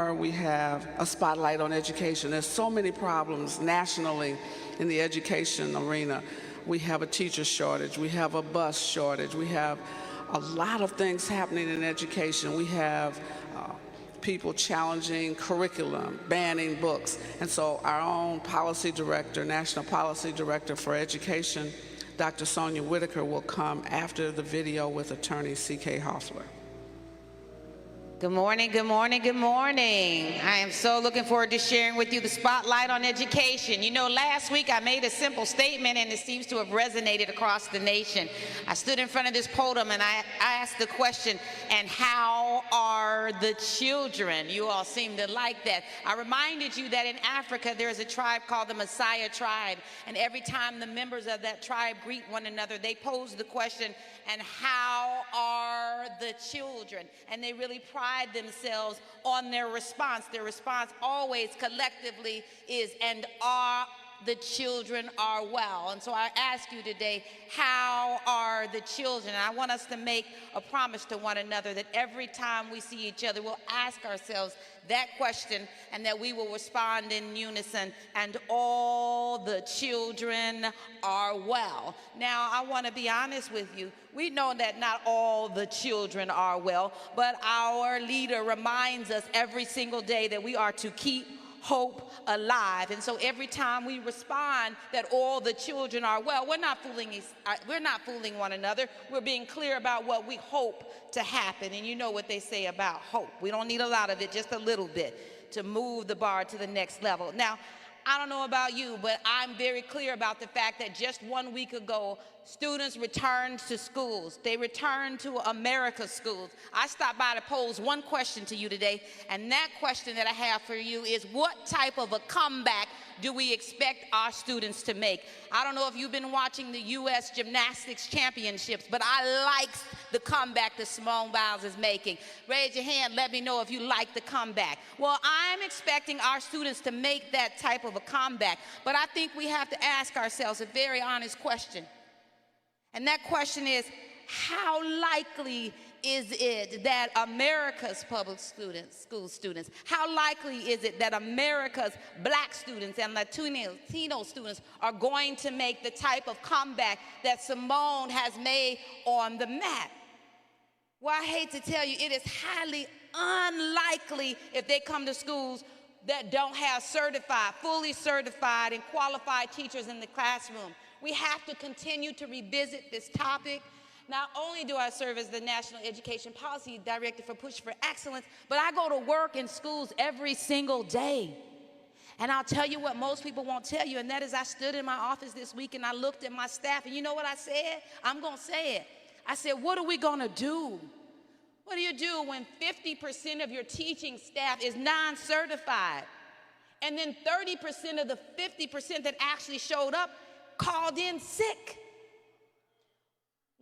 We have a spotlight on education. There's so many problems nationally in the education arena. We have a teacher shortage. We have a bus shortage. We have a lot of things happening in education. We have people challenging curriculum, banning books. And so our own policy director, National Policy Director for Education, Dr. Sonia Whitaker, will come after the video with attorney C.K. Hoffler. Good morning, good morning, good morning. I am so looking forward to sharing with you the spotlight on education. You know, last week I made a simple statement and it seems to have resonated across the nation. I stood in front of this podium and I asked the question, and how are the children? You all seem to like that. I reminded you that in Africa there's a tribe called the Maasai tribe, and every time the members of that tribe greet one another, they pose the question, and how are the children? And they really pride themselves on their response. Their response always collectively is, and are the children are well. And so I ask you today, how are the children? And I want us to make a promise to one another that every time we see each other, we'll ask ourselves that question and that we will respond in unison, and all the children are well. Now, I want to be honest with you. We know that not all the children are well, but our leader reminds us every single day that we are to keep hope alive. And so every time we respond that all the children are well, we're not fooling one another. We're being clear about what we hope to happen. And you know what they say about hope. We don't need a lot of it, just a little bit to move the bar to the next level. Now, I don't know about you, but I'm very clear about the fact that just 1 week ago, students returned to schools. They returned to America's schools. I stopped by to pose one question to you today, and that question that I have for you is, what type of a comeback do we expect our students to make? I don't know if you've been watching the U.S. Gymnastics Championships, but I like the comeback that Simone Biles is making. Raise your hand, let me know if you like the comeback. Well, I'm expecting our students to make that type of a comeback, but I think we have to ask ourselves a very honest question. And that question is, how likely is it that America's public school students, how likely is it that America's black students and Latino students are going to make the type of comeback that Simone has made on the mat? Well, I hate to tell you, it is highly unlikely if they come to schools that don't have fully certified and qualified teachers in the classroom. We have to continue to revisit this topic. Not only do I serve as the National Education Policy Director for Push for Excellence, but I go to work in schools every single day. And I'll tell you what most people won't tell you, and that is I stood in my office this week and I looked at my staff, and you know what I said? I'm going to say it. I said, what are we going to do? What do you do when 50% of your teaching staff is non-certified? And then 30% of the 50% that actually showed up called in sick.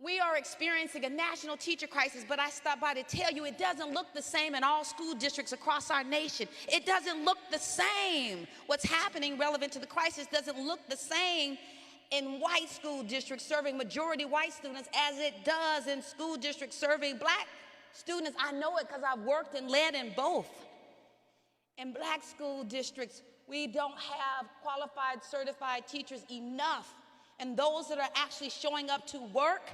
We are experiencing a national teacher crisis, but I stopped by to tell you it doesn't look the same in all school districts across our nation. It doesn't look the same. What's happening relevant to the crisis doesn't look the same in white school districts serving majority white students as it does in school districts serving black students. I know it because I've worked and led in both. In black school districts, we don't have qualified, certified teachers enough. And those that are actually showing up to work,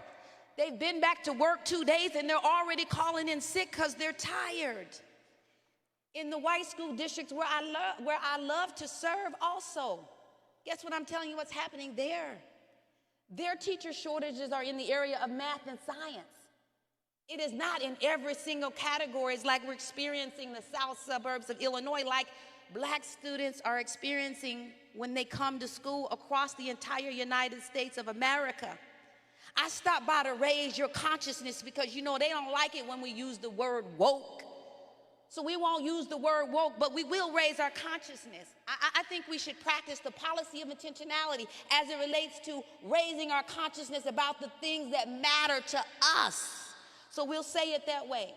they've been back to work 2 days and they're already calling in sick because they're tired. In the white school districts where I love to serve also, guess what I'm telling you what's happening there? Their teacher shortages are in the area of math and science. It is not in every single category. It's like we're experiencing the south suburbs of Illinois, like black students are experiencing when they come to school across the entire United States of America. I stopped by to raise your consciousness because, you know, they don't like it when we use the word woke. So we won't use the word woke, but we will raise our consciousness. I think we should practice the policy of intentionality as it relates to raising our consciousness about the things that matter to us. So we'll say it that way.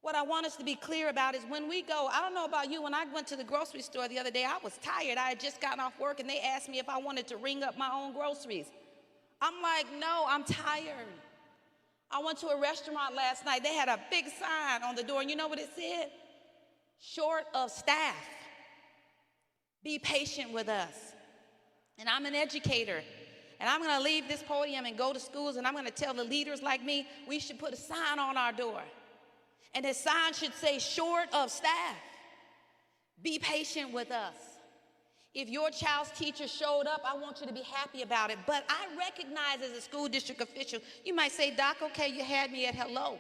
What I want us to be clear about is when we go, I don't know about you, when I went to the grocery store the other day, I was tired. I had just gotten off work and they asked me if I wanted to ring up my own groceries. I'm like, no, I'm tired. I went to a restaurant last night. They had a big sign on the door, and you know what it said? short of staff. Be patient with us. And I'm an educator, and I'm going to leave this podium and go to schools, and I'm going to tell the leaders like me, we should put a sign on our door. And the sign should say, short of staff. Be patient with us. If your child's teacher showed up, I want you to be happy about it. But I recognize as a school district official, you might say, Doc, okay, you had me at hello.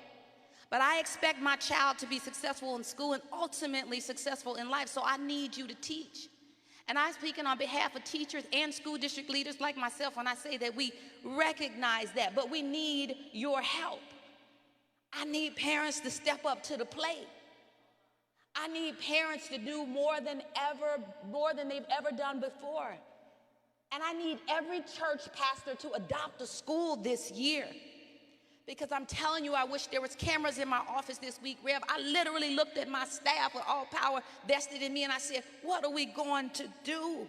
But I expect my child to be successful in school and ultimately successful in life, so I need you to teach. And I'm speaking on behalf of teachers and school district leaders like myself when I say that we recognize that, but we need your help. I need parents to step up to the plate. I need parents to do more than they've ever done before. And I need every church pastor to adopt a school this year. Because I'm telling you, I wish there was cameras in my office this week, Rev. I literally looked at my staff with all power vested in me, and I said, what are we going to do?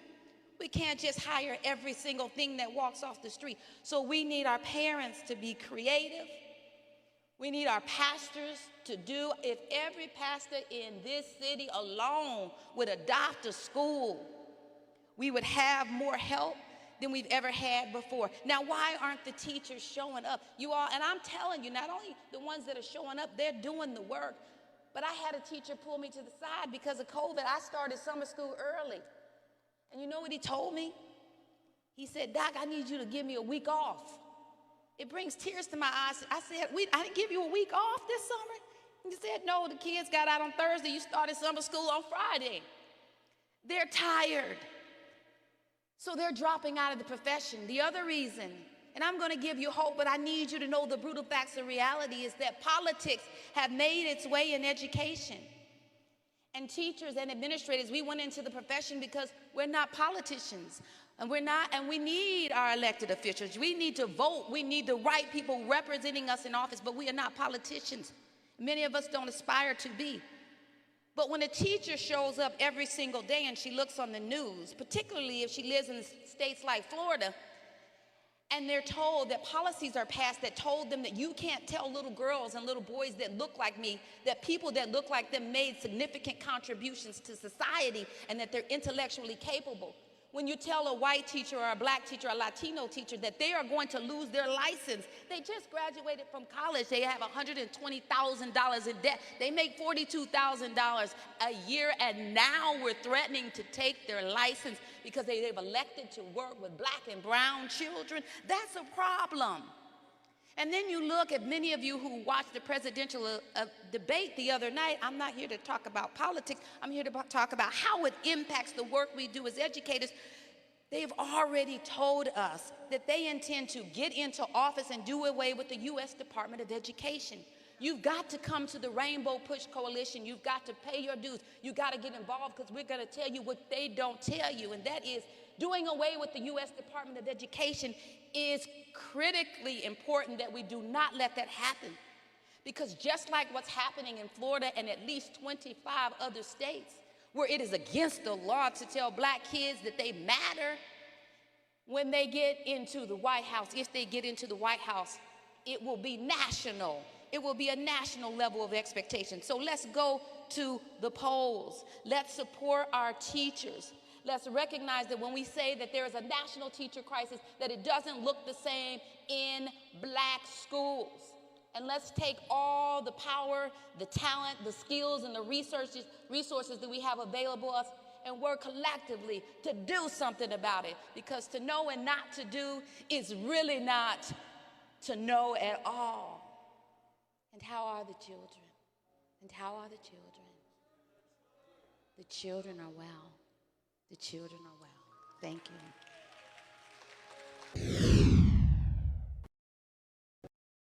We can't just hire every single thing that walks off the street. So we need our parents to be creative. We need our pastors to do. If every pastor in this city alone would adopt a school, we would have more help than we've ever had before. Now, why aren't the teachers showing up? You all, and I'm telling you, not only the ones that are showing up, they're doing the work. But I had a teacher pull me to the side because of COVID. I started summer school early. And you know what he told me? He said, Doc, I need you to give me a week off. It brings tears to my eyes. I said, I didn't give you a week off this summer? He said, no, the kids got out on Thursday. You started summer school on Friday. They're tired. So they're dropping out of the profession. The other reason, and I'm going to give you hope, but I need you to know the brutal facts of reality is that politics have made its way in education. And teachers and administrators, we went into the profession because we're not politicians. And we need our elected officials. We need to vote. We need the right people representing us in office, but we are not politicians. Many of us don't aspire to be. But when a teacher shows up every single day and she looks on the news, particularly if she lives in states like Florida, and they're told that policies are passed that told them that you can't tell little girls and little boys that look like me, that people that look like them made significant contributions to society and that they're intellectually capable. When you tell a white teacher or a black teacher or a Latino teacher that they are going to lose their license, they just graduated from college, they have $120,000 in debt, they make $42,000 a year, and now we're threatening to take their license because they've elected to work with black and brown children. That's a problem. And then you look at many of you who watched the presidential debate the other night. I'm not here to talk about politics. I'm here to talk about how it impacts the work we do as educators. They've already told us that they intend to get into office and do away with the U.S. Department of Education. You've got to come to the Rainbow Push Coalition. You've got to pay your dues. You've got to get involved because we're going to tell you what they don't tell you, and that is doing away with the U.S. Department of Education is critically important that we do not let that happen. Because just like what's happening in Florida and at least 25 other states, where it is against the law to tell black kids that they matter, when they get into the White House, if they get into the White House, it will be national. It will be a national level of expectation. So let's go to the polls. Let's support our teachers. Let's recognize that when we say that there is a national teacher crisis, that it doesn't look the same in black schools. And let's take all the power, the talent, the skills, and the resources that we have available us and work collectively to do something about it. Because to know and not to do is really not to know at all. And how are the children? And how are the children? The children are well. The children are well. Thank you.